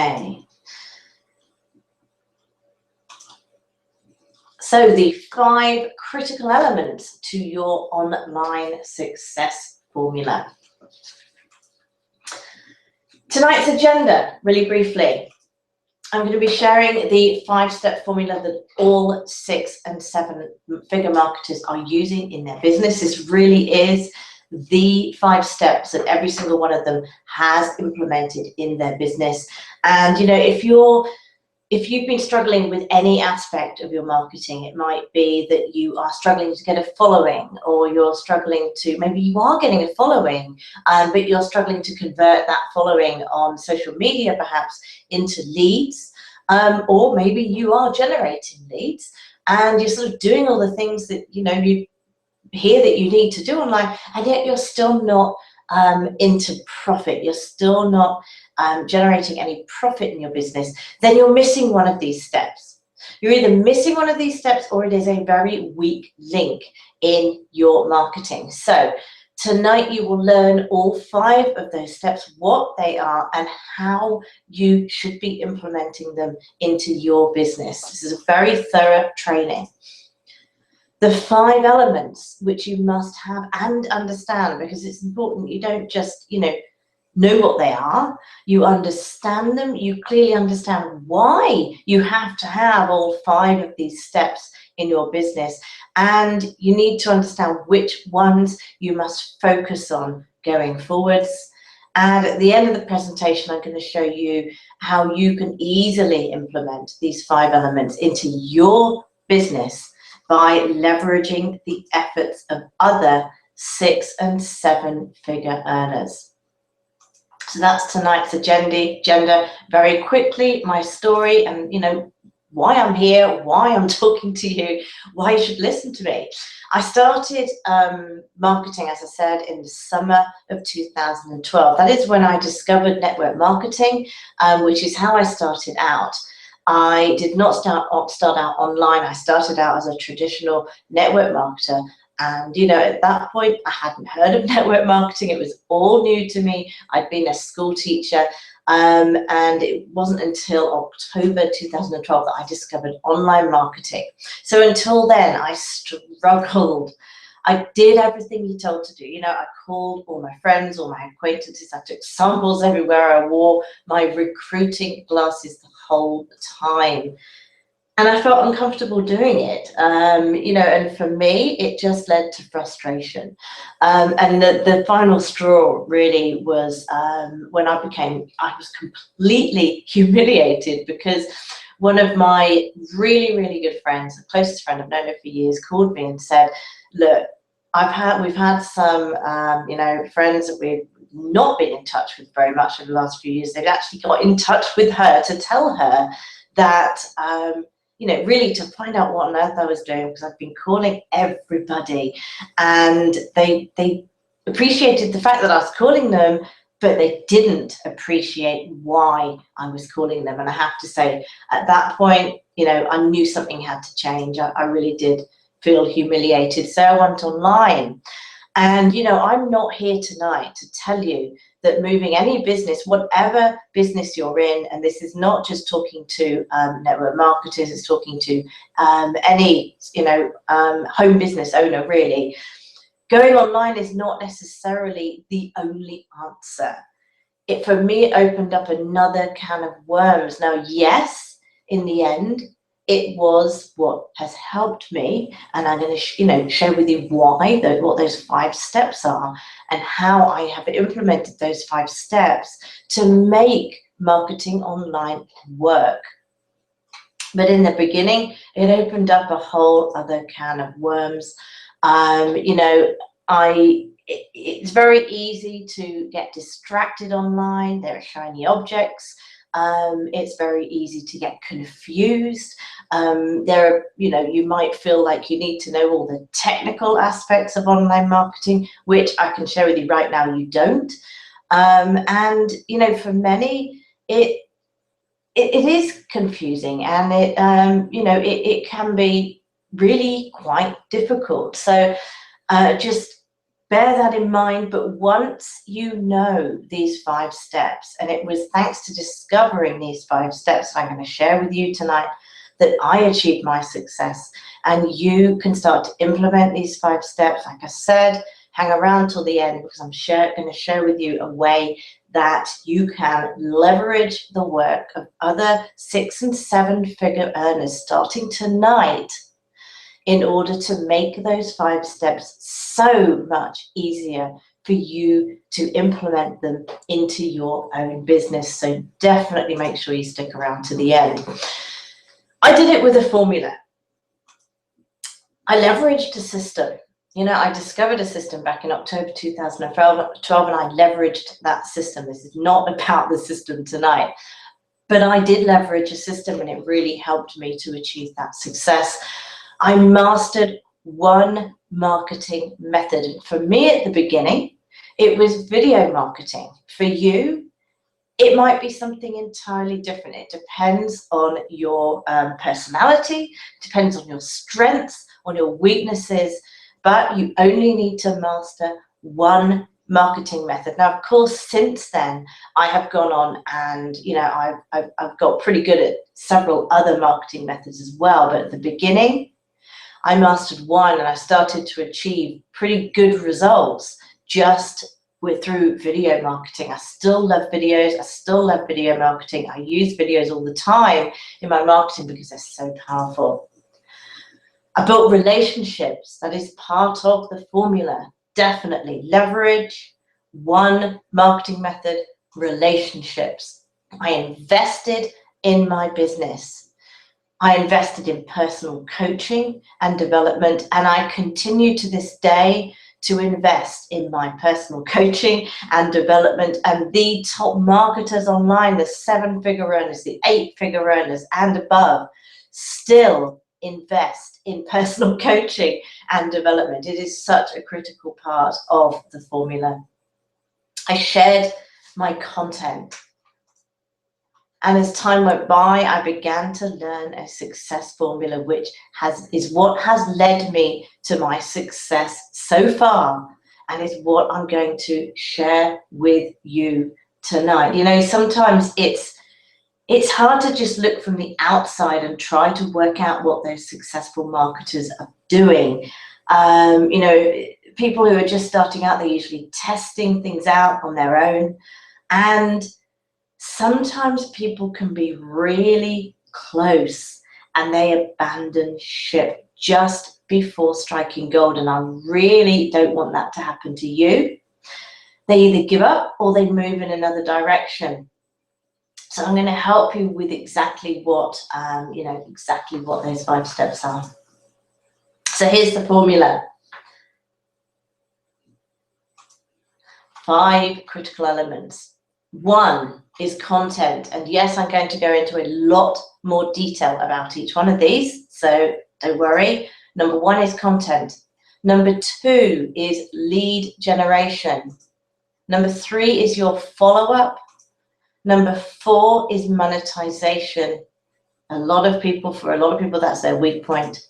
Okay. So the 5 critical elements to your online success formula. Tonight's agenda, really briefly. I'm going to be sharing the 5-step formula that all 6- and 7-figure marketers are using in their business. This really is the 5 steps that every single one of them has implemented in their business. And you know, if you've been struggling with any aspect of your marketing, it might be that you are struggling to get a following, or you're struggling to, maybe you are getting a following, but you're struggling to convert that following on social media perhaps into leads, or maybe you are generating leads and you're sort of doing all the things that you know you hear that you need to do online, and yet you're still not into profit, you're still not generating any profit in your business, then you're missing one of these steps. You're either missing one of these steps or it is a very weak link in your marketing. So tonight you will learn all 5 of those steps, what they are and how you should be implementing them into your business. This is a very thorough training. The 5 elements which you must have and understand, because it's important you don't just, you know what they are, you understand them, you clearly understand why you have to have all 5 of these steps in your business, and you need to understand which ones you must focus on going forwards. And at the end of the presentation, I'm going to show you how you can easily implement these 5 elements into your business by leveraging the efforts of other 6- and 7-figure earners. So that's tonight's agenda. Very quickly, my story, and you know why I'm here, why I'm talking to you, why you should listen to me. I started marketing, as I said, in the summer of 2012. That is when I discovered network marketing, which is how I started out. I did not start out online. I started out as a traditional network marketer. And, you know, at that point, I hadn't heard of network marketing. It was all new to me. I'd been a school teacher. And it wasn't until October 2012 that I discovered online marketing. So until then, I struggled. I did everything you're told to do. You know, I called all my friends, all my acquaintances. I took samples everywhere. I wore my recruiting glasses the whole time. And I felt uncomfortable doing it, you know, and for me, it just led to frustration. And the final straw really was when I was completely humiliated, because one of my really, really good friends, the closest friend, I've known her for years, called me and said, look, we've had some, you know, friends that we've not been in touch with very much in the last few years. They've actually got in touch with her to tell her that, you know, really to find out what on earth I was doing, because I've been calling everybody, and they appreciated the fact that I was calling them, but they didn't appreciate why I was calling them. And I have to say, at that point, you know, I knew something had to change. I really did feel humiliated. So I went online. And, you know, I'm not here tonight to tell you that moving any business, whatever business you're in, and this is not just talking to network marketers, it's talking to any, you know, home business owner, really. Going online is not necessarily the only answer. For me, it opened up another can of worms. Now, yes, in the end, it was what has helped me, and I'm going to, you know, share with you why, what those 5 steps are, and how I have implemented those 5 steps to make marketing online work. But in the beginning, it opened up a whole other can of worms. You know, it's very easy to get distracted online. There are shiny objects. It's very easy to get confused. There are, you know, you might feel like you need to know all the technical aspects of online marketing, which I can share with you right now, you don't. And, you know, for many, it is confusing, and it, you know, it can be really quite difficult. So just bear that in mind. But once you know these 5 steps, and it was thanks to discovering these 5 steps that I'm going to share with you tonight that I achieved my success, and you can start to implement these 5 steps. Like I said, hang around till the end, because I'm going to share with you a way that you can leverage the work of other 6- and 7-figure earners starting tonight in order to make those 5 steps so much easier for you to implement them into your own business. So definitely make sure you stick around to the end. I did it with a formula. I leveraged a system. You know, I discovered a system back in October 2012, and I leveraged that system. This is not about the system tonight, but I did leverage a system, and it really helped me to achieve that success. I mastered one marketing method. And for me at the beginning, it was video marketing. For you, it might be something entirely different. It depends on your personality, depends on your strengths, on your weaknesses, but you only need to master one marketing method. Now, of course, since then, I have gone on and, you know, I've got pretty good at several other marketing methods as well. But at the beginning, I mastered one, and I started to achieve pretty good results just through video marketing. I still love videos. I still love video marketing. I use videos all the time in my marketing because they're so powerful. I built relationships. That is part of the formula. Definitely leverage one marketing method, relationships. I invested in my business. I invested in personal coaching and development, and I continue to this day to invest in my personal coaching and development. And the top marketers online, the 7-figure earners, the 8-figure earners and above, still invest in personal coaching and development. It is such a critical part of the formula. I shared my content. And as time went by, I began to learn a success formula, which is what has led me to my success so far, and is what I'm going to share with you tonight. You know, sometimes it's hard to just look from the outside and try to work out what those successful marketers are doing. You know, people who are just starting out, they're usually testing things out on their own, and sometimes people can be really close and they abandon ship just before striking gold. And I really don't want that to happen to you. They either give up or they move in another direction. So I'm going to help you with exactly what, exactly what those 5 steps are. So here's the formula. 5 critical elements. 1 is content. And yes, I'm going to go into a lot more detail about each one of these, so don't worry. Number 1 is content. Number 2 is lead generation. Number 3 is your follow-up. Number 4 is monetization. For a lot of people, that's their weak point.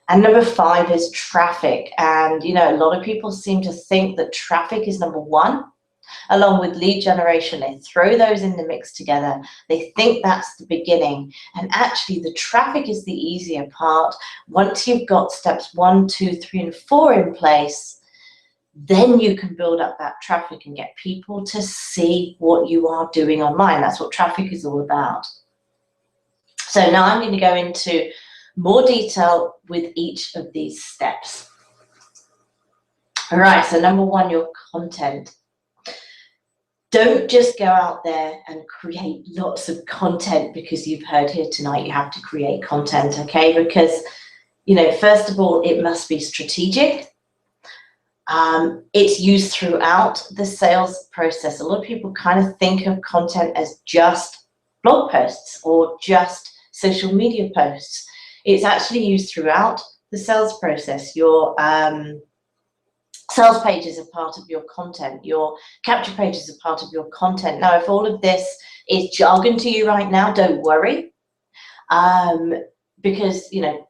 And number 5 is traffic. And, you know, a lot of people seem to think that traffic is number 1. Along with lead generation, they throw those in the mix together. They think that's the beginning. And actually, the traffic is the easier part. Once you've got steps 1, 2, 3, and 4 in place, then you can build up that traffic and get people to see what you are doing online. That's what traffic is all about. So now I'm going to go into more detail with each of these steps. All right, so number 1, your content. Don't just go out there and create lots of content because you've heard here tonight you have to create content, okay? Because, you know, first of all, it must be strategic. It's used throughout the sales process. A lot of people kind of think of content as just blog posts or just social media posts. It's actually used throughout the sales process. Your sales pages are part of your content. Your capture pages are part of your content. Now, if all of this is jargon to you right now, don't worry, because, you know,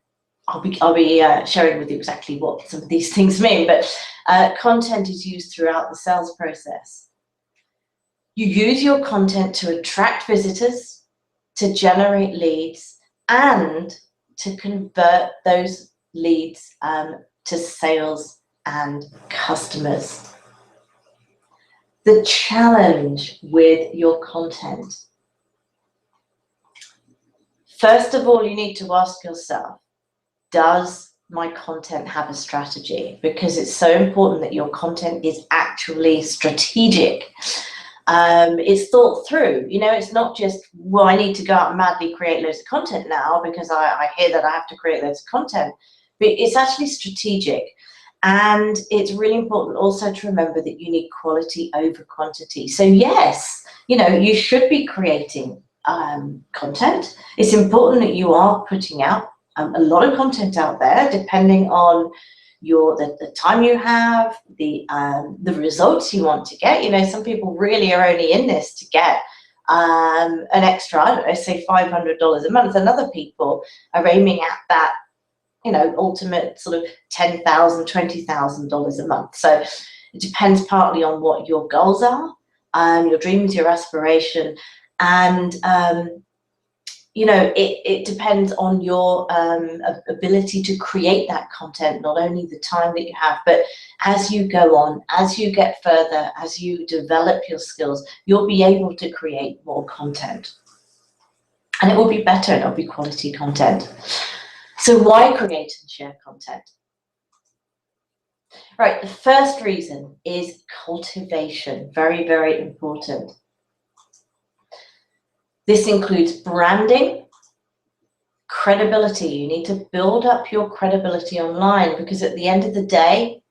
I'll be sharing with you exactly what some of these things mean, but content is used throughout the sales process. You use your content to attract visitors, to generate leads, and to convert those leads to sales and customers. The challenge with your content. First of all, you need to ask yourself, does my content have a strategy? Because it's so important that your content is actually strategic. It's thought through. You know, it's not just, well, I need to go out and madly create loads of content now because I hear that I have to create loads of content. But it's actually strategic. And it's really important also to remember that you need quality over quantity. So yes, you know, you should be creating content. It's important that you are putting out a lot of content out there, depending on the time you have, the results you want to get. You know, some people really are only in this to get an extra, I don't know, say $500 a month, and other people are aiming at that, you know, ultimate sort of $10,000, $20,000 a month. So it depends partly on what your goals are, your dreams, your aspiration, and you know, it depends on your ability to create that content, not only the time that you have, but as you go on, as you get further, as you develop your skills, you'll be able to create more content. And it will be better, and it'll be quality content. So why create and share content? Right, the first reason is cultivation. Very, very important. This includes branding, credibility. You need to build up your credibility online, because at the end of the day,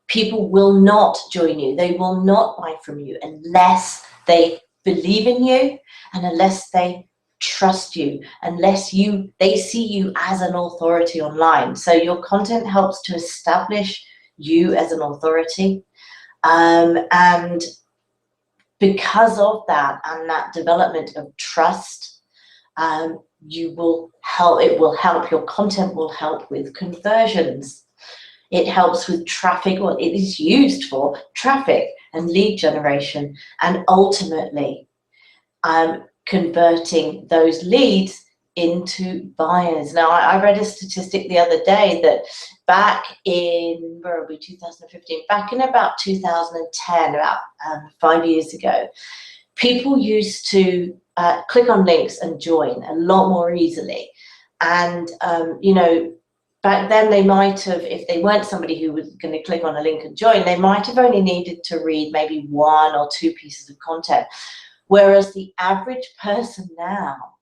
people will not join you. They will not buy from you unless they believe in you and unless they trust you, unless they see you as an authority online. So your content helps to establish you as an authority, and because of that and that development of trust, it will help, your content will help with conversions. It helps with traffic, or it is used for traffic and lead generation, and ultimately converting those leads into buyers. Now, I read a statistic the other day that back in, where are we, 2015, back in about 2010, about 5 years ago, people used to click on links and join a lot more easily. And, you know, back then they might have, if they weren't somebody who was going to click on a link and join, they might have only needed to read maybe 1 or 2 pieces of content. Whereas the average person now,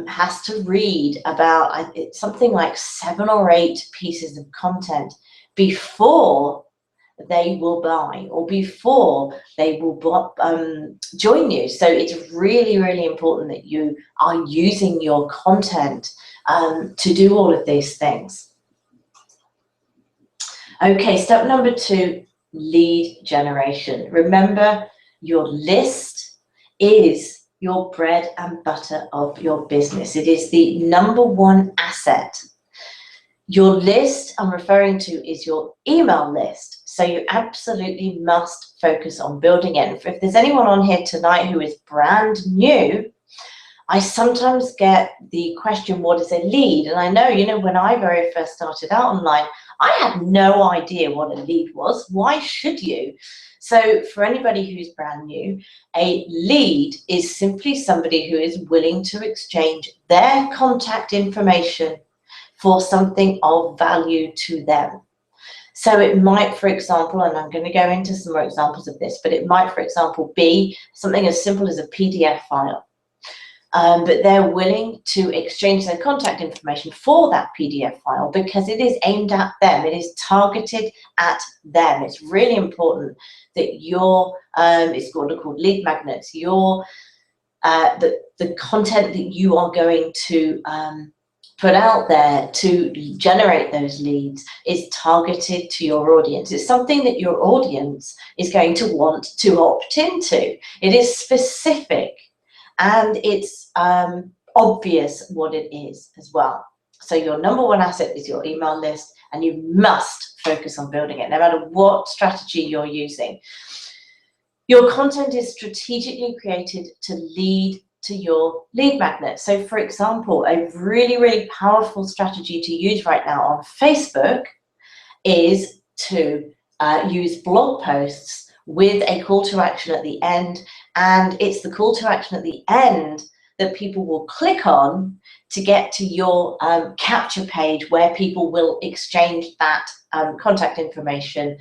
has to read about something like 7 or 8 pieces of content before they will buy, or before they will join you. So it's really, really important that you are using your content to do all of these things. Okay, step number 2, lead generation. Remember, your list is your bread and butter of your business. It is the #1 asset. Your list I'm referring to is your email list. So you absolutely must focus on building it. And if there's anyone on here tonight who is brand new, I sometimes get the question, what is a lead? And I know, you know, when I very first started out online, I had no idea what a lead was. Why should you? So for anybody who's brand new, a lead is simply somebody who is willing to exchange their contact information for something of value to them. So it might, for example, and I'm going to go into some more examples of this, but it might, for example, be something as simple as a PDF file. But they're willing to exchange their contact information for that PDF file because it is aimed at them. It is targeted at them. It's really important that it's called lead magnets. The content that you are going to put out there to generate those leads is targeted to your audience. It's something that your audience is going to want to opt into. It is specific. And it's obvious what it is as well. So your number one asset is your email list, and you must focus on building it, no matter what strategy you're using. Your content is strategically created to lead to your lead magnet. So for example, a really, really powerful strategy to use right now on Facebook is to use blog posts with a call to action at the end. And it's the call to action at the end that people will click on to get to your capture page, where people will exchange that contact information,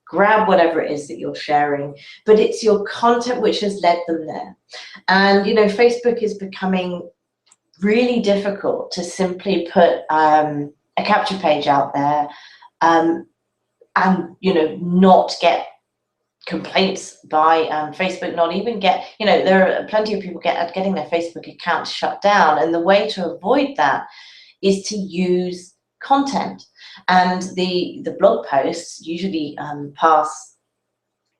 grab whatever it is that you're sharing, but it's your content which has led them there. And, you know, Facebook is becoming really difficult to simply put a capture page out there and, you know, not get complaints by Facebook, not even get, you know, there are plenty of people getting their Facebook accounts shut down. And the way to avoid that is to use content. And the blog posts usually pass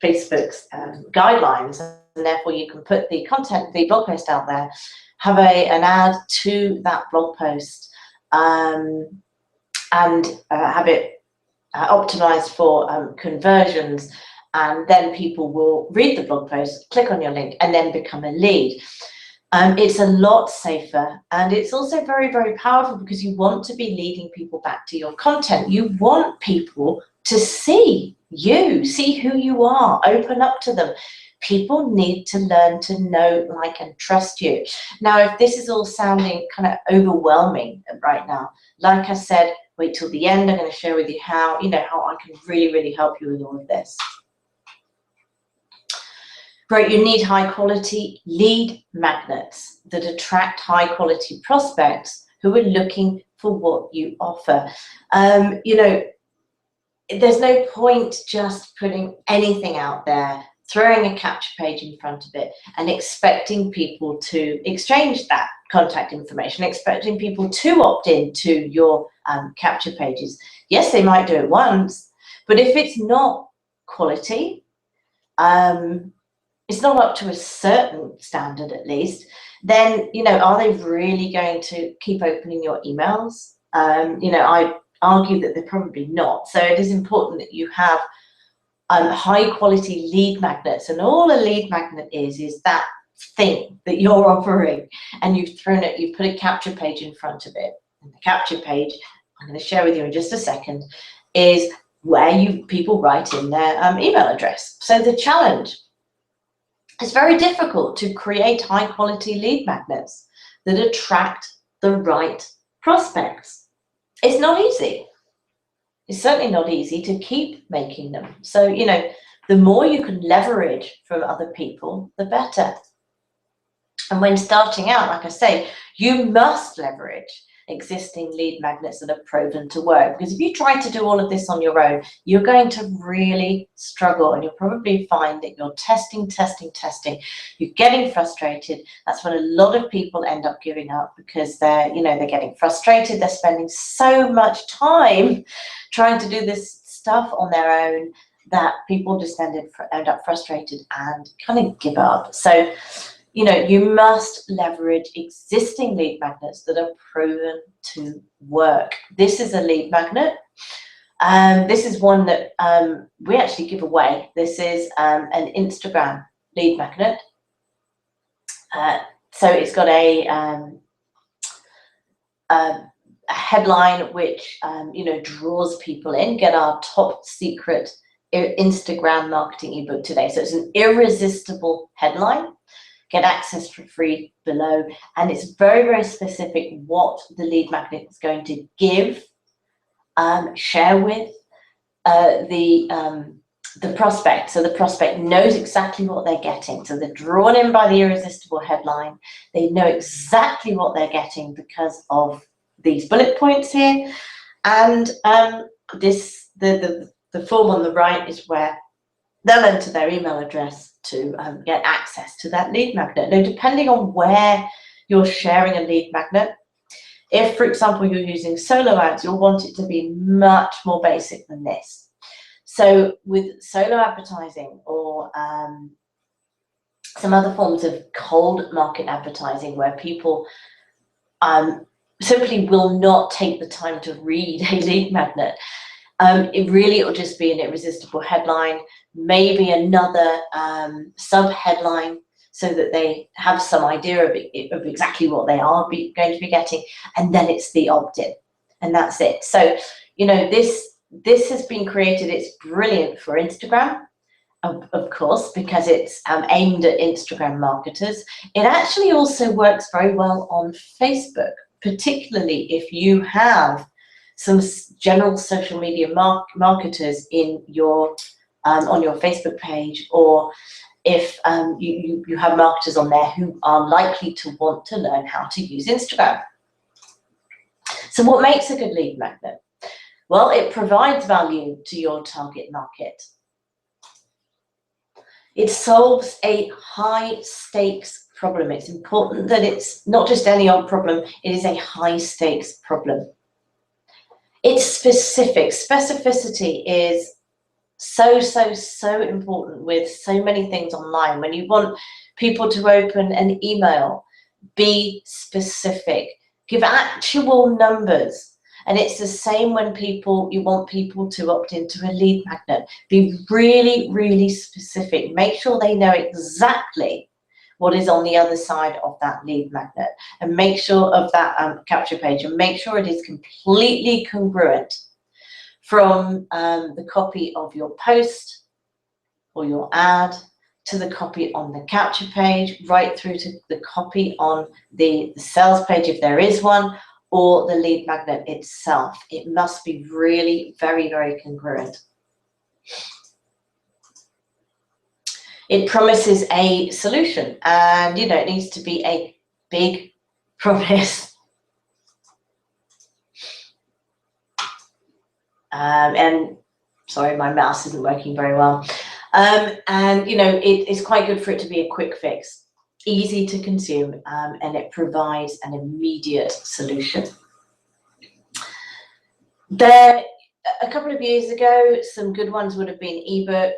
Facebook's guidelines, and therefore you can put the content, the blog post out there, have an ad to that blog post, and have it optimized for conversions, and then people will read the blog post, click on your link, and then become a lead. It's a lot safer, and it's also very, very powerful, because you want to be leading people back to your content. You want people to see you, see who you are, open up to them. People need to learn to know, like, and trust you. Now, if this is all sounding kind of overwhelming right now, like I said, wait till the end. I'm going to share with you how, you know, how I can really, really help you with all of this. Right, you need high quality lead magnets that attract high quality prospects who are looking for what you offer. You know, there's no point just putting anything out there, throwing a capture page in front of it, and expecting people to exchange that contact information, expecting people to opt in to your capture pages. Yes, they might do it once, but if it's not quality, it's not up to a certain standard at least, then, you know, are they really going to keep opening your emails? You know, I argue that they're probably not. So it is important that you have high quality lead magnets, and all a lead magnet is that thing that you're offering, and you've thrown it, you've put a capture page in front of it. And the capture page, I'm going to share with you in just a second, is where people write in their email address. So the challenge, it's very difficult to create high quality lead magnets that attract the right prospects. It's not easy. It's certainly not easy to keep making them. So, you know, the more you can leverage from other people, the better. And when starting out, like I say, you must leverage existing lead magnets that are proven to work. Because if you try to do all of this on your own, you're going to really struggle, and you'll probably find that you're testing. You're getting frustrated. That's when a lot of people end up giving up, because they're getting frustrated. They're spending so much time trying to do this stuff on their own that people just end up frustrated and kind of give up. So, you know, you must leverage existing lead magnets that are proven to work. This is a lead magnet. This is one that we actually give away. This is an Instagram lead magnet. So it's got a headline which you know, draws people in. Get our top secret Instagram marketing ebook today. So it's an irresistible headline. Get access for free below, and it's very, very specific what the lead magnet is going to give, share with the prospect. So the prospect knows exactly what they're getting. So they're drawn in by the irresistible headline. They know exactly what they're getting because of these bullet points here, and the form on the right is where they'll enter their email address to get access to that lead magnet. Now, depending on where you're sharing a lead magnet, if, for example, you're using solo ads, you'll want it to be much more basic than this. So with solo advertising or some other forms of cold market advertising, where people simply will not take the time to read a lead magnet. It will just be an irresistible headline, maybe another sub-headline, so that they have some idea of exactly what they are going to be getting, and then it's the opt-in, and that's it. So, you know, this has been created. It's brilliant for Instagram, of course, because it's aimed at Instagram marketers. It actually also works very well on Facebook, particularly if you have some general social media marketers in your on your Facebook page, or if you have marketers on there who are likely to want to learn how to use Instagram. So what makes a good lead magnet? Well, it provides value to your target market. It solves a high stakes problem. It's important that it's not just any old problem, it is a high stakes problem. It's specific. Specificity is so important with so many things online. When you want people to open an email, be specific, give actual numbers. And it's the same when you want people to opt into a lead magnet. Be really specific. Make sure they know exactly what is on the other side of that lead magnet, and make sure of that capture page, and make sure it is completely congruent from the copy of your post or your ad to the copy on the capture page, right through to the copy on the sales page, if there is one, or the lead magnet itself. It must be really very congruent. It promises a solution, and you know, it needs to be a big promise. And sorry, my mouse isn't working very well. And you know, it's quite good for it to be a quick fix, easy to consume, and it provides an immediate solution. A couple of years ago, some good ones would have been ebook,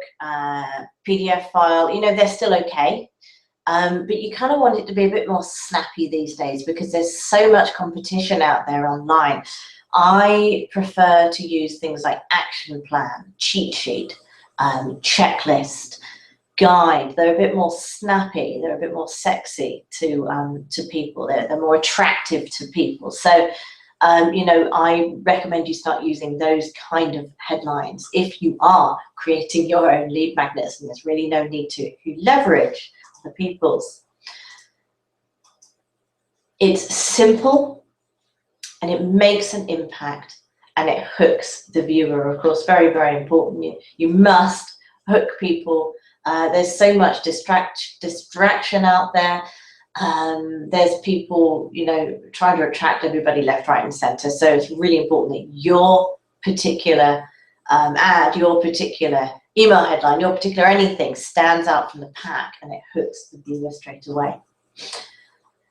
PDF file. You know, they're still okay, but you kind of want it to be a bit more snappy these days because there's so much competition out there online. I prefer to use things like action plan, cheat sheet, checklist, guide. They're a bit more snappy. They're a bit more sexy to people. They're more attractive to people. So, you know, I recommend you start using those kind of headlines if you are creating your own lead magnets, and there's really no need to leverage other people's. It's simple, and it makes an impact, and it hooks the viewer. Of course, very important. You must hook people. There's so much distraction out there. There's people, you know, trying to attract everybody left, right, and center. So it's really important that your particular ad, your particular email headline, your particular anything stands out from the pack, and it hooks the viewer straight away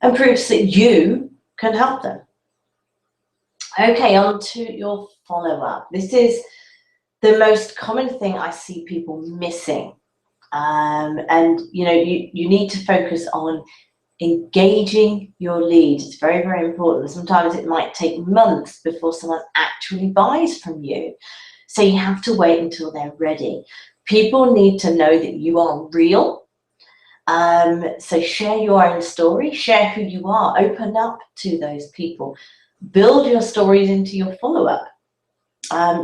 and proves that you can help them. Okay, on to your follow-up. This is the most common thing I see people missing. And you know, you need to focus on engaging your lead. It's very important. Sometimes it might take months before someone actually buys from you. So you have to wait until they're ready. People need to know that you are real. So share your own story, share who you are, open up to those people. Build your stories into your follow-up.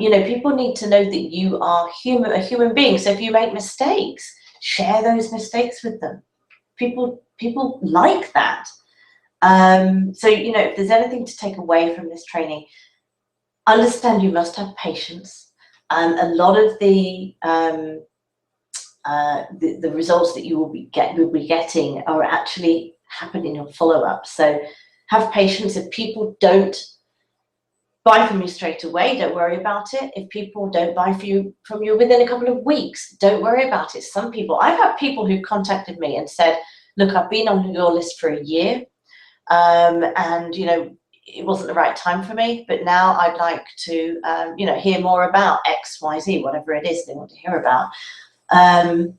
You know, people need to know that you are a human being. So if you make mistakes, share those mistakes with them. People like that. So, you know, if there's anything to take away from this training, understand you must have patience. A lot of the results that you will be getting are actually happen in your follow-up. So have patience. If people don't buy from you straight away, don't worry about it. If people don't buy from you within a couple of weeks, don't worry about it. Some people, I've had people who contacted me and said, look, I've been on your list for a year, and you know, it wasn't the right time for me, but now I'd like to you know, hear more about X, Y, Z, whatever it is they want to hear about. And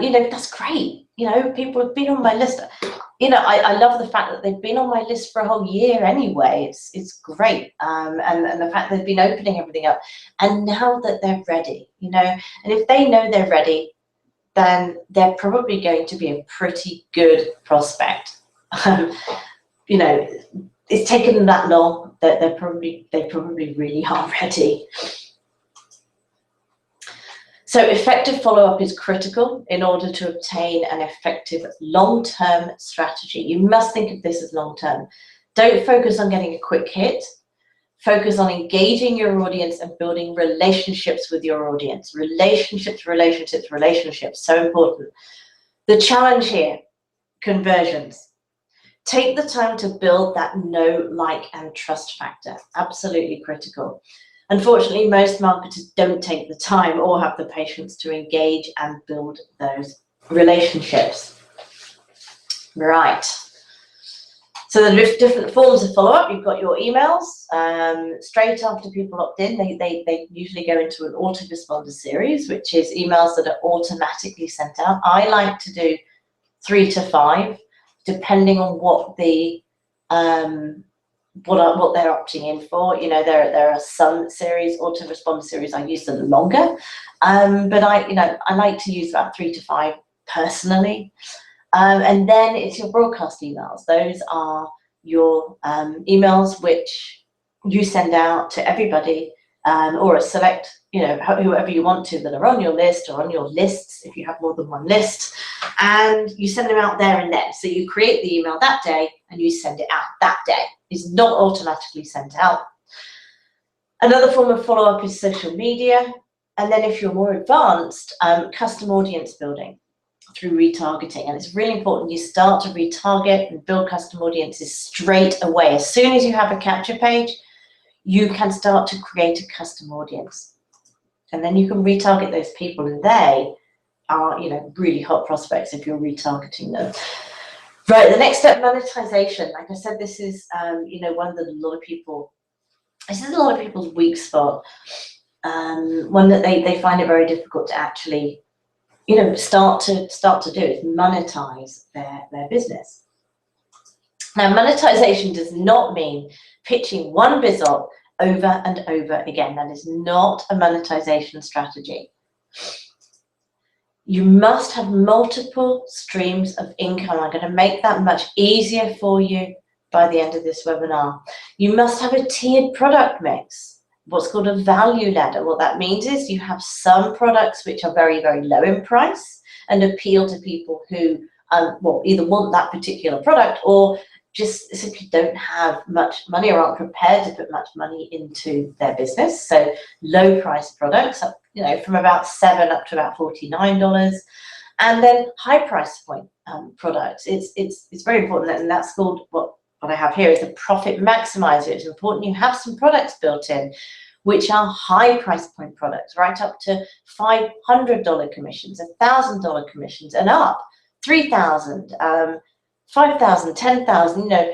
you know, that's great. you know, people have been on my list. You know, I love the fact that they've been on my list for a whole year anyway. It's great. And the fact they've been opening everything up. And now that they're ready, you know, and if they know they're ready, then they're probably going to be a pretty good prospect. You know, it's taken them that long that they probably really are ready. So effective follow-up is critical in order to obtain an effective long-term strategy. You must think of this as long-term. Don't focus on getting a quick hit. Focus on engaging your audience and building relationships with your audience. Relationships, relationships, relationships, so important. The challenge here, conversions. Take the time to build that know, like, and trust factor. Absolutely critical. Unfortunately, most marketers don't take the time or have the patience to engage and build those relationships. Right. So the different forms of follow-up, you've got your emails. Straight after people opt in, they usually go into an autoresponder series, which is emails that are automatically sent out. I like to do 3 to 5, depending on what the what they're opting in for. You know, there are some series, autoresponder series, I use them longer, but I like to use about 3 to 5 personally. And then it's your broadcast emails. Those are your emails which you send out to everybody, or a select, you know, whoever you want to that are on your list or on your lists if you have more than one list, and you send them out there and then. So you create the email that day and you send it out that day. It's not automatically sent out. Another form of follow-up is social media. And then if you're more advanced, custom audience building through retargeting. And it's really important you start to retarget and build custom audiences straight away. As soon as you have a capture page, you can start to create a custom audience. And then you can retarget those people, and they are, you know, really hot prospects if you're retargeting them. Right, the next step, monetization. Like I said, this is, you know, one that a lot of people's weak spot. One that they find it very difficult to actually, you know, start to do is monetize their business. Now, monetization does not mean pitching one BizOp over and over again. That is not a monetization strategy. You must have multiple streams of income. I'm going to make that much easier for you by the end of this webinar. You must have a tiered product mix, what's called a value ladder. What that means is you have some products which are very, very low in price and appeal to people who well, either want that particular product or just simply don't have much money or aren't prepared to put much money into their business. So low price products, you know, from about $7 up to about $49, and then high price point products. It's very important, and that's called what I have here is the profit maximizer. It's important you have some products built in which are high price point products, right up to $500 commissions, $1,000 commissions, and up $3,000. 5,000, 10,000, you know,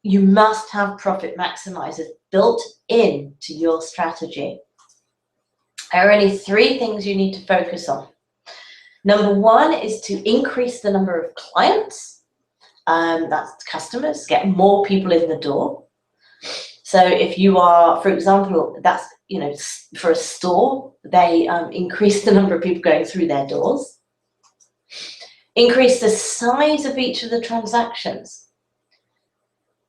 you must have profit maximizers built in to your strategy. There are only 3 things you need to focus on. Number 1 is to increase the number of clients, that's customers, get more people in the door. So if you are, for example, that's, you know, for a store, they increase the number of people going through their doors. Increase the size of each of the transactions.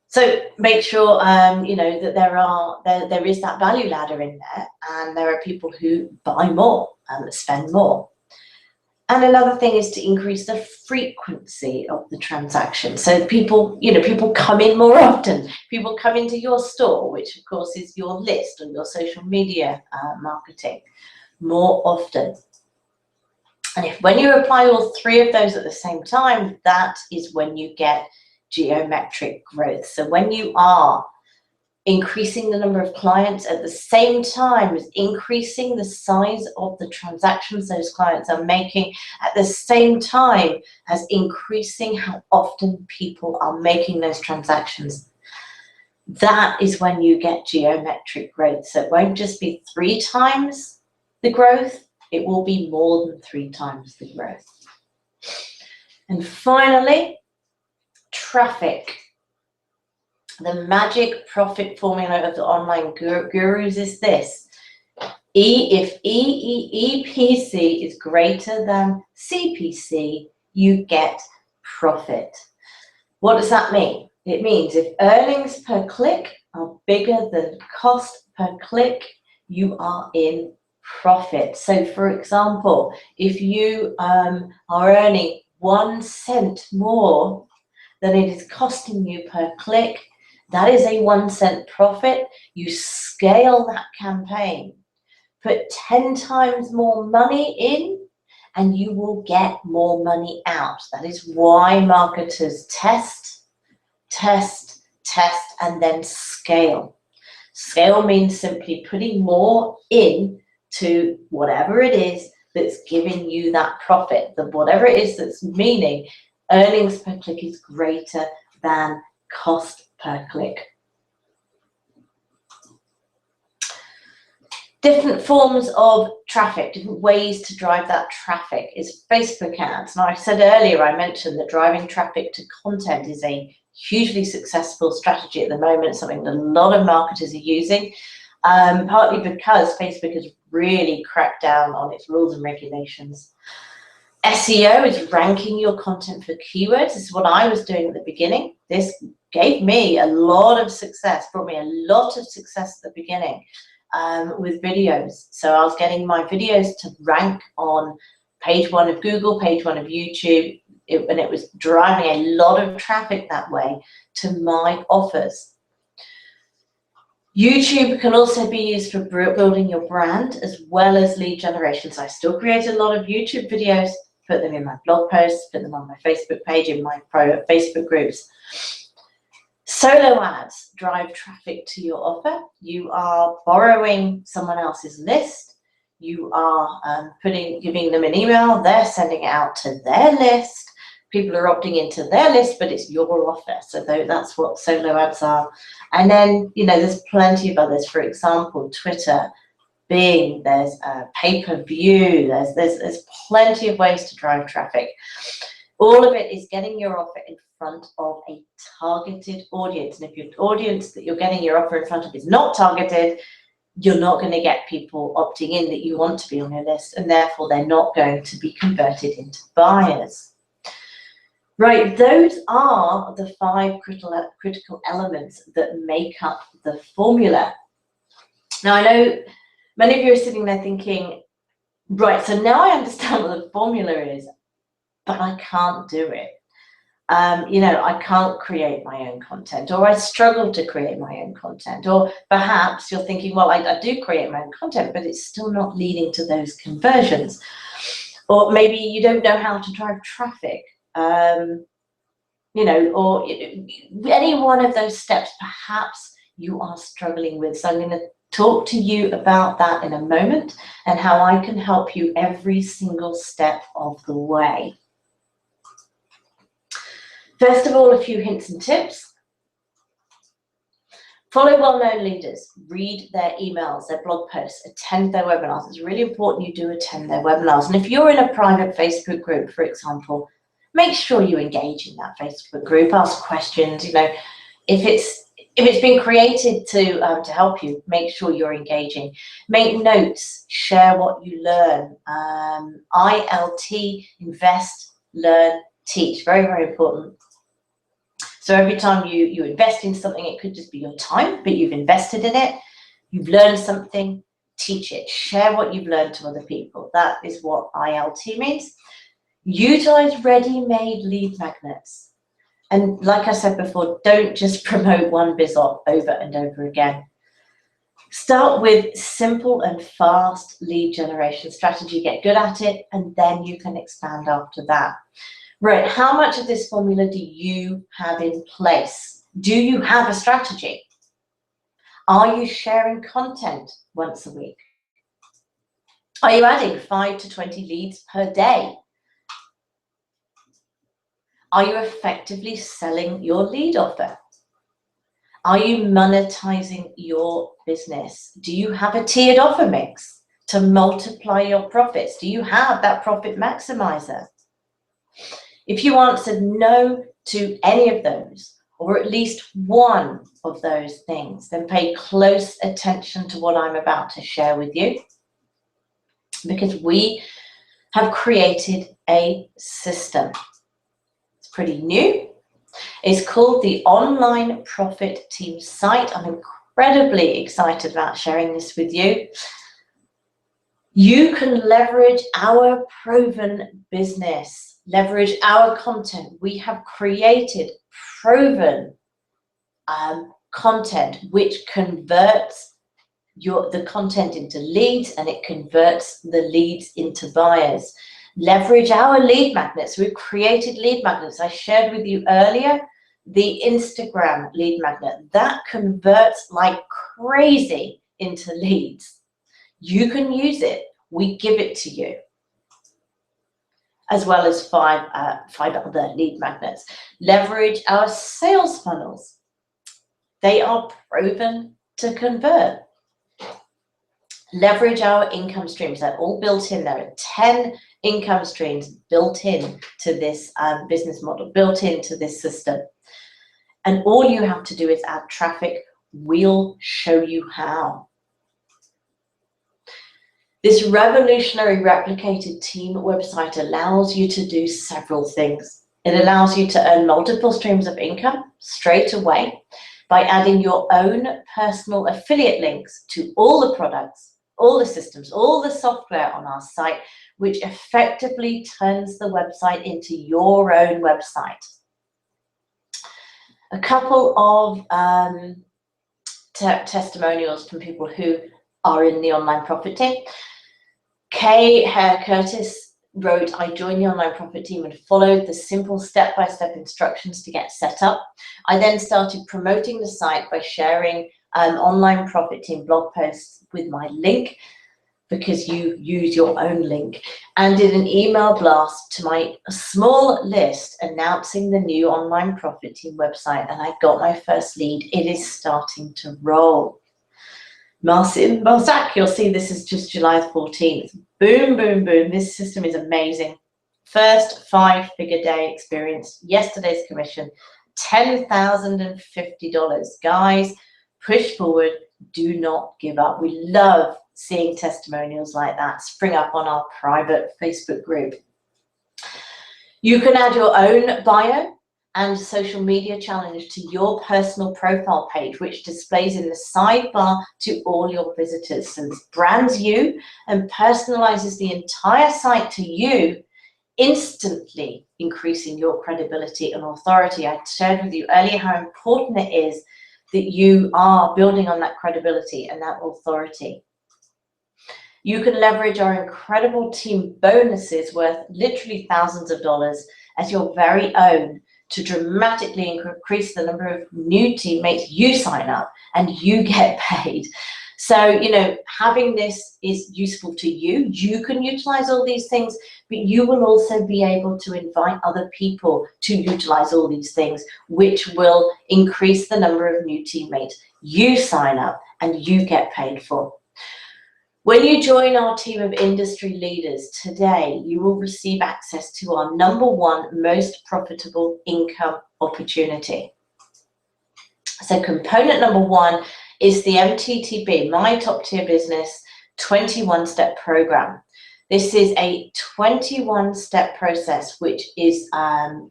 So make sure you know that there is that value ladder in there, and there are people who buy more and spend more. And another thing is to increase the frequency of the transaction. So people, you know, people come in more often. People come into your store, which of course is your list or your social media marketing, more often. And when you apply all 3 of those at the same time, that is when you get geometric growth. So when you are increasing the number of clients at the same time as increasing the size of the transactions those clients are making, at the same time as increasing how often people are making those transactions, that is when you get geometric growth. So it won't just be 3 times the growth, it will be more than 3 times the growth. And finally, traffic. The magic profit formula of the online gurus is this. If EPC is greater than CPC, you get profit. What does that mean? It means if earnings per click are bigger than cost per click, you are in profit. So for example, if you are earning 1 cent more than it is costing you per click, that is a 1 cent profit. You scale that campaign, put 10 times more money in, and you will get more money out. That is why marketers test, and then scale. Scale means simply putting more in to whatever it is that's giving you that profit. Whatever it is that's meaning earnings per click is greater than cost per click. Different forms of traffic, different ways to drive that traffic is Facebook ads. Now, I said earlier, I mentioned that driving traffic to content is a hugely successful strategy at the moment, something that a lot of marketers are using, partly because Facebook has really cracked down on its rules and regulations. SEO is ranking your content for keywords. This is what I was doing at the beginning. This gave me a lot of success, brought me a lot of success at the beginning with videos. So I was getting my videos to rank on page 1 of Google, page 1 of YouTube, and it was driving a lot of traffic that way to my offers. YouTube can also be used for building your brand as well as lead generation. So I still create a lot of YouTube videos, put them in my blog posts, put them on my Facebook page, in my private Facebook groups. Solo ads drive traffic to your offer. You are borrowing someone else's list. You are giving them an email. They're sending it out to their list. People are opting into their list, but it's your offer. So that's what solo ads are. And then, there's plenty of others. For example, Twitter, Bing, there's pay-per-view. There's plenty of ways to drive traffic. All of it is getting your offer in front of a targeted audience. And if your audience that you're getting your offer in front of is not targeted, you're not going to get people opting in that you want to be on your list, and therefore they're not going to be converted into buyers. Right, those are the 5 critical elements that make up the formula. Now, I know many of you are sitting there thinking, right, so now I understand what the formula is, but I can't do it. I can't create my own content, or I struggle to create my own content, or perhaps you're thinking, well, I do create my own content, but it's still not leading to those conversions. Or maybe you don't know how to drive traffic, or any one of those steps perhaps you are struggling with. So I'm going to talk to you about that in a moment and how I can help you every single step of the way. First of all, a few hints and tips. Follow well-known leaders, read their emails, their blog posts, attend their webinars. It's really important you do attend their webinars. And if you're in a private Facebook group, for example, make sure you engage in that Facebook group, ask questions. If it's been created to help you, make sure you're engaging. Make notes, share what you learn. ILT, invest, learn, teach. Very, very important. So every time you invest in something, it could just be your time, but you've invested in it, you've learned something, teach it, share what you've learned to other people. That is what ILT means. Utilize ready-made lead magnets. And like I said before, don't just promote one BizOp over and over again. Start with simple and fast lead generation strategy, get good at it, and then you can expand after that. Right, how much of this formula do you have in place? Do you have a strategy? Are you sharing content once a week? Are you adding 5 to 20 leads per day? Are you effectively selling your lead offer? Are you monetizing your business? Do you have a tiered offer mix to multiply your profits? Do you have that profit maximizer? If you answered no to any of those, or at least one of those things, then pay close attention to what I'm about to share with you, because we have created a system. It's pretty new. It's called the Online Profit Team site. I'm incredibly excited about sharing this with you. You can leverage our proven business, leverage our content. We have created proven content which converts the content into leads, and it converts the leads into buyers. Leverage our lead magnets. We've created lead magnets. I shared with you earlier the Instagram lead magnet that converts like crazy into leads. You can use it. We give it to you, as well as five other lead magnets. Leverage our sales funnels. They are proven to convert. Leverage our income streams. They're all built in. There are 10 income streams built in to this business model, built into this system. And all you have to do is add traffic. We'll show you how. This revolutionary replicated team website allows you to do several things. It allows you to earn multiple streams of income straight away by adding your own personal affiliate links to all the products, all the systems, all the software on our site, which effectively turns the website into your own website. A couple of testimonials from people who are in the Online Profit Team. Kay Hare Curtis wrote, I joined the Online Profit Team and followed the simple step-by-step instructions to get set up. I then started promoting the site by sharing Online Profit Team blog posts with my link, because you use your own link, and did an email blast to my small list announcing the new Online Profit Team website, and I got my first lead. It is starting to roll. Marcin Balzac, you'll see this is just July 14th. Boom, boom, boom. This system is amazing. First 5-figure day experience. Yesterday's commission, $10,050. Guys, push forward. Do not give up. We love seeing testimonials like that spring up on our private Facebook group. You can add your own bio and social media challenge to your personal profile page, which displays in the sidebar to all your visitors. So this brands you and personalizes the entire site to you, instantly increasing your credibility and authority. I shared with you earlier how important it is that you are building on that credibility and that authority. You can leverage our incredible team bonuses worth literally thousands of dollars as your very own to dramatically increase the number of new teammates you sign up and you get paid. So, you know, having this is useful to you. You can utilize all these things, but you will also be able to invite other people to utilize all these things, which will increase the number of new teammates you sign up and you get paid for. When you join our team of industry leaders today, you will receive access to our #1 most profitable income opportunity. So component #1 is the MTTB, My Top Tier Business 21-step program. This is a 21-step process, which is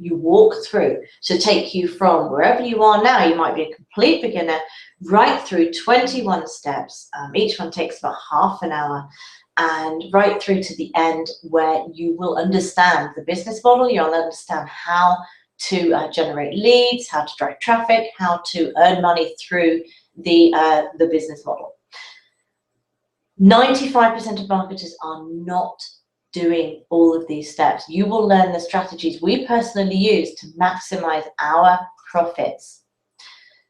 you walk through to take you from wherever you are now. You might be a complete beginner, right through 21 steps. Each one takes about half an hour, and right through to the end, where you will understand the business model. You'll understand how to generate leads, how to drive traffic, how to earn money through the business model. 95% of marketers are not doing all of these steps. You will learn the strategies we personally use to maximize our profits.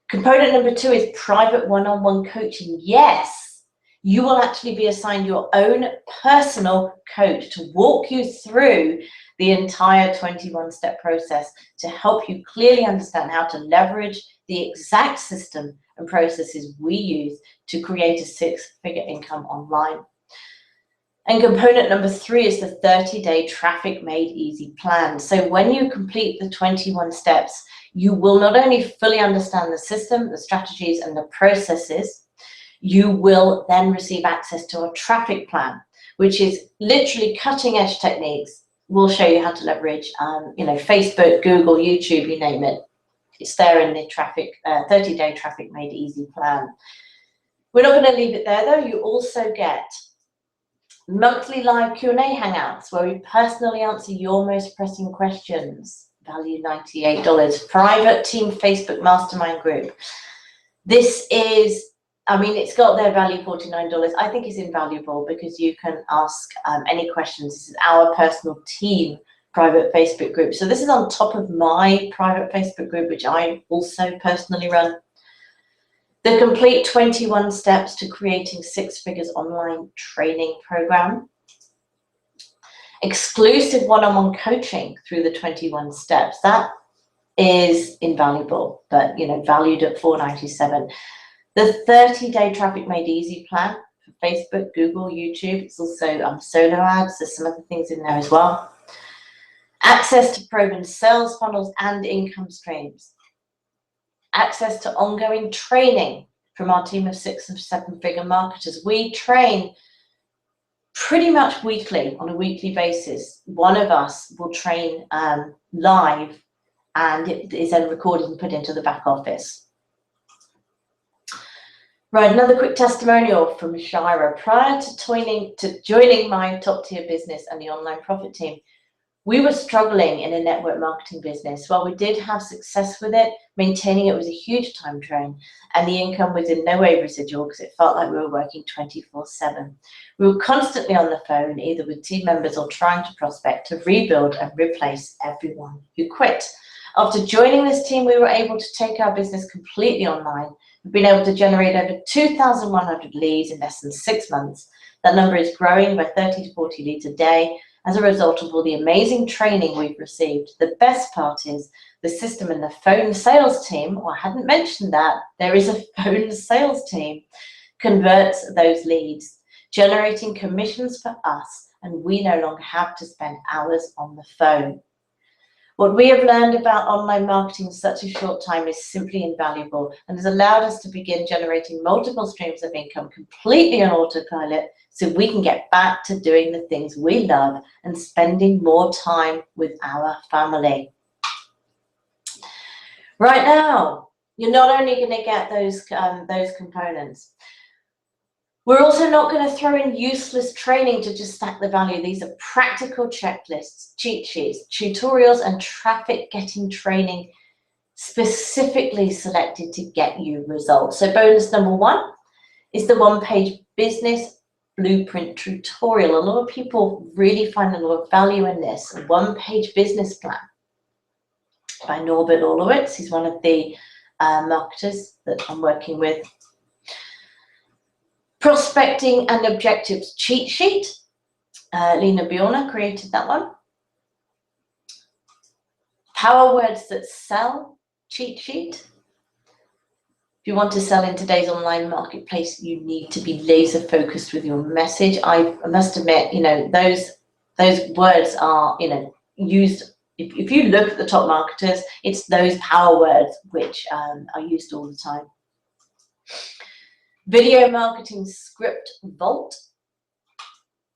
Component #2 is private one-on-one coaching. Yes, you will actually be assigned your own personal coach to walk you through the entire 21-step process to help you clearly understand how to leverage the exact system and processes we use to create a 6-figure income online. And component number 3 is the 30-day traffic made easy plan. So when you complete the 21 steps, you will not only fully understand the system, the strategies, and the processes, you will then receive access to a traffic plan, which is literally cutting-edge techniques. We'll show you how to leverage, Facebook, Google, YouTube, you name it. It's there in the 30-day traffic made easy plan. We're not going to leave it there, though. You also get monthly live Q&A hangouts where we personally answer your most pressing questions. Value $98. Private team Facebook mastermind group. This is, it's got their value $49. I think it's invaluable because you can ask any questions. This is our personal team private Facebook group. So this is on top of my private Facebook group, which I also personally run. The complete 21 steps to creating 6 figures online training program. Exclusive one-on-one coaching through the 21 steps. That is invaluable, but valued at $497. The 30-day traffic made easy plan for Facebook, Google, YouTube. It's also solo ads. There's some other things in there as well. Access to proven sales funnels and income streams. Access to ongoing training from our team of 6 and 7-figure marketers. We train pretty much weekly, on a weekly basis. One of us will train live, and it is then recorded and put into the back office. Right, another quick testimonial from Shira. Prior to joining my top tier business and the online profit team, we were struggling in a network marketing business. While we did have success with it, maintaining it was a huge time drain, and the income was in no way residual because it felt like we were working 24/7. We were constantly on the phone, either with team members or trying to prospect to rebuild and replace everyone who quit. After joining this team, we were able to take our business completely online. We've been able to generate over 2,100 leads in less than 6 months. That number is growing by 30 to 40 leads a day as a result of all the amazing training we've received. The best part is the system and the phone sales team, well, I hadn't mentioned that, there is a phone sales team, converts those leads, generating commissions for us, and we no longer have to spend hours on the phone. What we have learned about online marketing in such a short time is simply invaluable and has allowed us to begin generating multiple streams of income completely on autopilot so we can get back to doing the things we love and spending more time with our family. Right now, you're not only going to get those components, we're also not going to throw in useless training to just stack the value. These are practical checklists, cheat sheets, tutorials, and traffic getting training specifically selected to get you results. So bonus number 1 is the 1-page business blueprint tutorial. A lot of people really find a lot of value in this. A 1-page business plan by Norbert Orlowitz. He's one of the marketers that I'm working with. Prospecting and objectives cheat sheet. Lena Bjorna created that one. Power words that sell cheat sheet. If you want to sell in today's online marketplace, you need to be laser focused with your message. I must admit, those words are, used. If you look at the top marketers, it's those power words which are used all the time. Video marketing script vault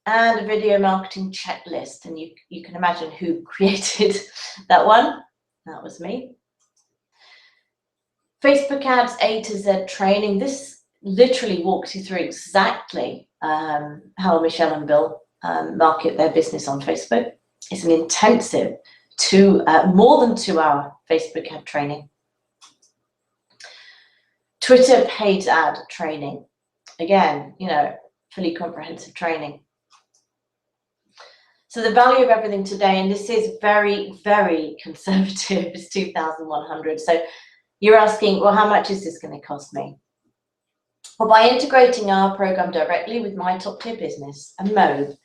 and a video marketing checklist. And you can imagine who created that one. That was me. Facebook ads A to Z training. This literally walks you through exactly how Michelle and Bill market their business on Facebook. It's an intensive more than 2-hour Facebook ad training. Twitter paid ad training. Again, fully comprehensive training. So the value of everything today, and this is very, very conservative, is $2,100. So you're asking, well, how much is this going to cost me? Well, by integrating our program directly with my top tier business and Mode,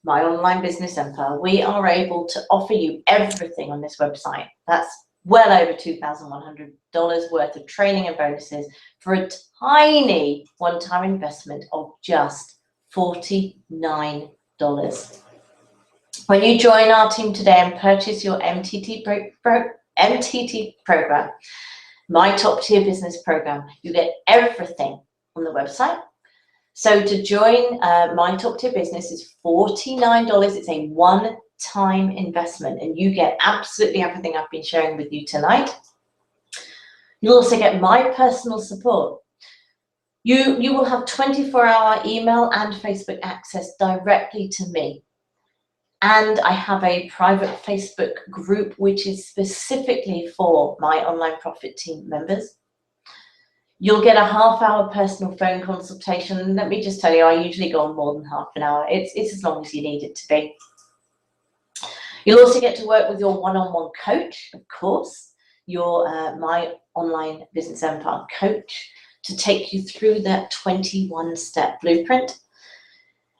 my online business empire, we are able to offer you everything on this website. That's well over $2,100 worth of training and bonuses for a tiny one-time investment of just $49. When you join our team today and purchase your MTT program, My Top Tier Business Program, you get everything on the website. So to join My Top Tier Business is $49. It's a one-time investment, and you get absolutely everything I've been sharing with you tonight. You'll also get my personal support. You will have 24-hour email and Facebook access directly to me. And I have a private Facebook group which is specifically for my Online Profit Team members. You'll get a half-hour personal phone consultation. And let me just tell you, I usually go on more than half an hour. It's as long as you need it to be. You'll also get to work with your one-on-one coach, of course, your My Online Business Empire coach, to take you through that 21-step blueprint.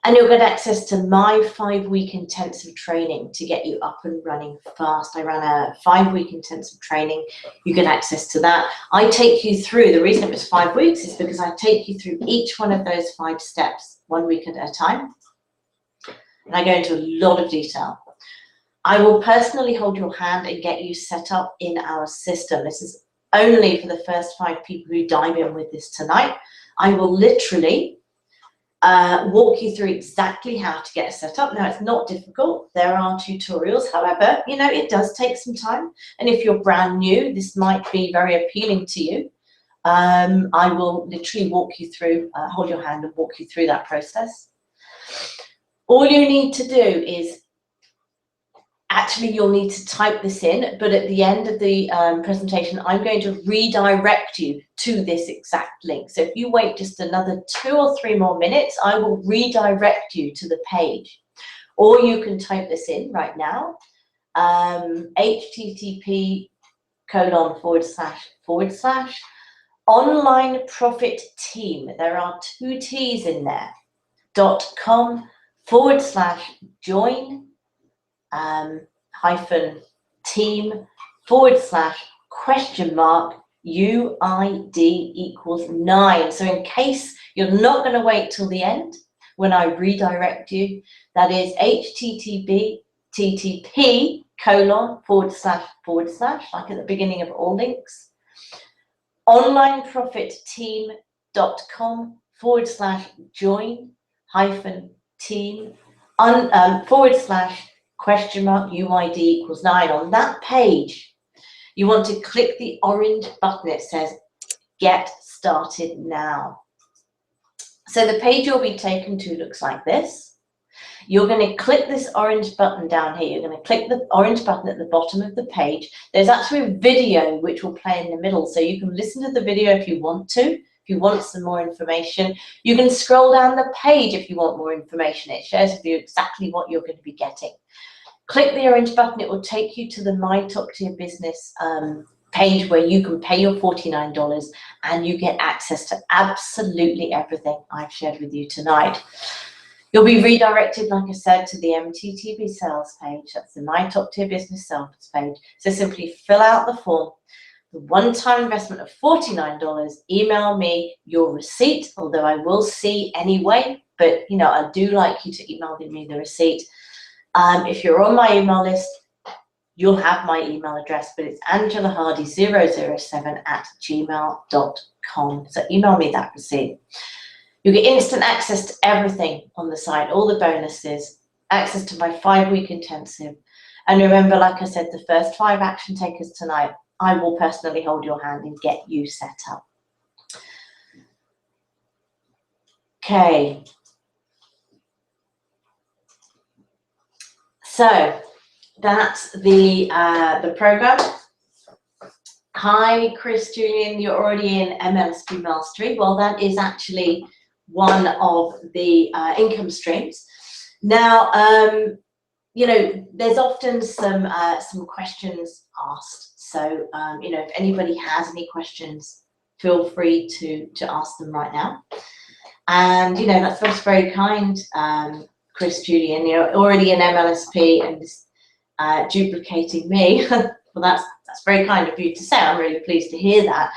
And you'll get access to my 5-week intensive training to get you up and running fast. I ran a 5-week intensive training. You get access to that. I take you through, the reason it was 5 weeks is because I take you through each one of those 5 steps, 1 week at a time. And I go into a lot of detail. I will personally hold your hand and get you set up in our system. This is only for the first 5 people who dive in with this tonight. I will literally walk you through exactly how to get set up. Now, it's not difficult. There are tutorials. However, you know, it does take some time. And if you're brand new, this might be very appealing to you. I will literally walk you through, hold your hand and walk you through that process. All you need to do is, actually, you'll need to type this in, but at the end of the presentation, I'm going to redirect you to this exact link. So if you wait just another 2 or 3 more minutes, I will redirect you to the page. Or you can type this in right now, http:// Profit Team. There are 2 T's in there, .com/join -UID=9. So in case you're not going to wait till the end when I redirect you, that is http:// like at the beginning of all links, onlineprofitteam.com/join-team $UID=9. On that page, you want to click the orange button. It says Get Started Now. So the page you'll be taken to looks like this. You're going to click this orange button down here. You're going to click the orange button at the bottom of the page. There's actually a video which will play in the middle, so you can listen to the video if you want to. If you want some more information, you can scroll down the page if you want more information. It shares with you exactly what you're going to be getting. Click the orange button. It will take you to the My Top Tier Business page where you can pay your $49 and you get access to absolutely everything I've shared with you tonight. You'll be redirected, like I said, to the MTTB sales page. That's the My Top Tier Business sales page. So simply fill out the form. The one-time investment of $49, email me your receipt, although I will see anyway, but you know, I do like you to email me the receipt. If you're on my email list, you'll have my email address, but it's angelahardy007@gmail.com. So email me that receipt. You get instant access to everything on the site, all the bonuses, access to my 5-week intensive. And remember, like I said, the first 5 action takers tonight, I will personally hold your hand and get you set up. Okay. So that's the program. Hi, Chris Julian, you're already in MLSP Mastery. Well, that is actually one of the income streams. Now, you know, there's often some questions asked. So, you know, if anybody has any questions, feel free to ask them right now. And, you know, that's very kind, Chris Julian, you're already in MLSP and duplicating me. Well, that's very kind of you to say. I'm really pleased to hear that.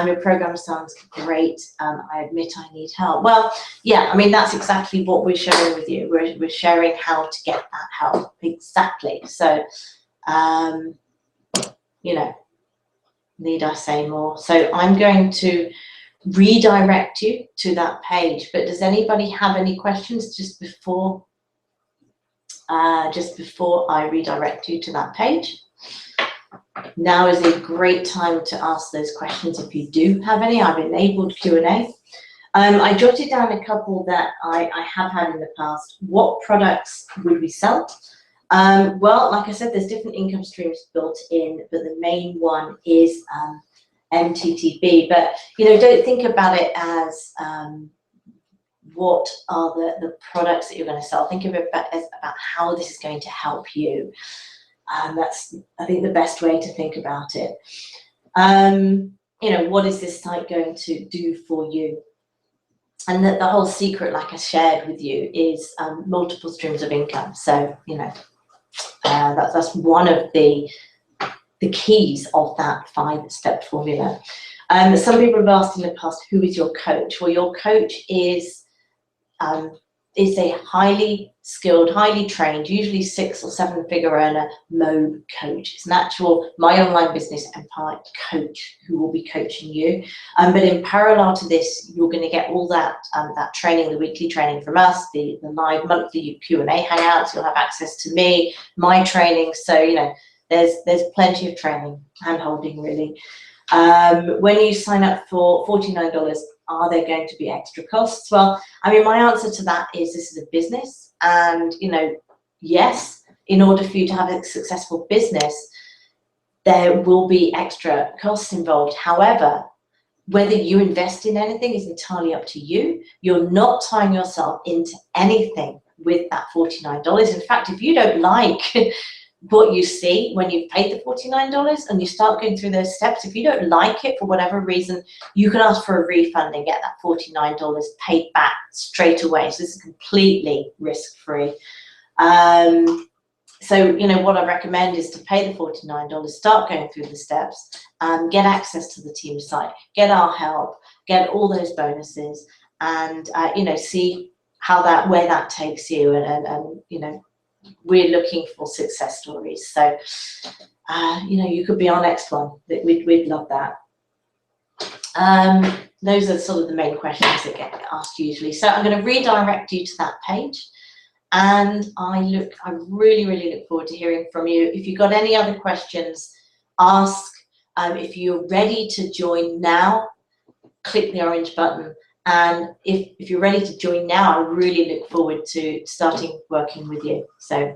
Your program sounds great. I admit I need help. Well, yeah, I mean, that's exactly what we're sharing with you. We're sharing how to get that help. Exactly. So, you know, need I say more? So I'm going to redirect you to that page, but does anybody have any questions just before I redirect you to that page? Now is a great time to ask those questions if you do have any. I've enabled Q&A. I jotted down a couple that I have had in the past. What products would we sell? Well, like I said, there's different income streams built in, but the main one is MTTB. But, you know, don't think about it as what are the products that you're going to sell. Think of it as about how this is going to help you. That's, I think, the best way to think about it. You know, what is this site going to do for you? And the whole secret, like I shared with you, is multiple streams of income. So, you know, that's one of the keys of that 5-step formula. Some people have asked in the past, who is your coach? Well, your coach is a highly skilled, highly trained, usually 6 or 7 figure earner mode coach. It's an actual My Online Business Empire coach who will be coaching you. But in parallel to this, you're going to get all that that training, the weekly training from us, the live monthly Q&A hangouts. You'll have access to me, my training. So, you know, there's plenty of training, hand-holding really. When you sign up for $49, are there going to be extra costs? Well, I mean, my answer to that is this is a business, and, you know, yes, in order for you to have a successful business, there will be extra costs involved. However, whether you invest in anything is entirely up to you. You're not tying yourself into anything with that $49. In fact, if you don't like what you see when you've paid the $49 and you start going through those steps, if you don't like it for whatever reason, you can ask for a refund and get that $49 paid back straight away. So this is completely risk-free. So, you know, what I recommend is to pay the $49, start going through the steps, get access to the team site, get our help, get all those bonuses, and, you know, see how where that takes you. And you know, we're looking for success stories. So, you know, you could be our next one. We'd love that. Those are sort of the main questions that get asked usually. So I'm going to redirect you to that page. And I really, really look forward to hearing from you. If you've got any other questions, ask. If you're ready to join now, click the orange button. And if you're ready to join now, I really look forward to starting working with you. So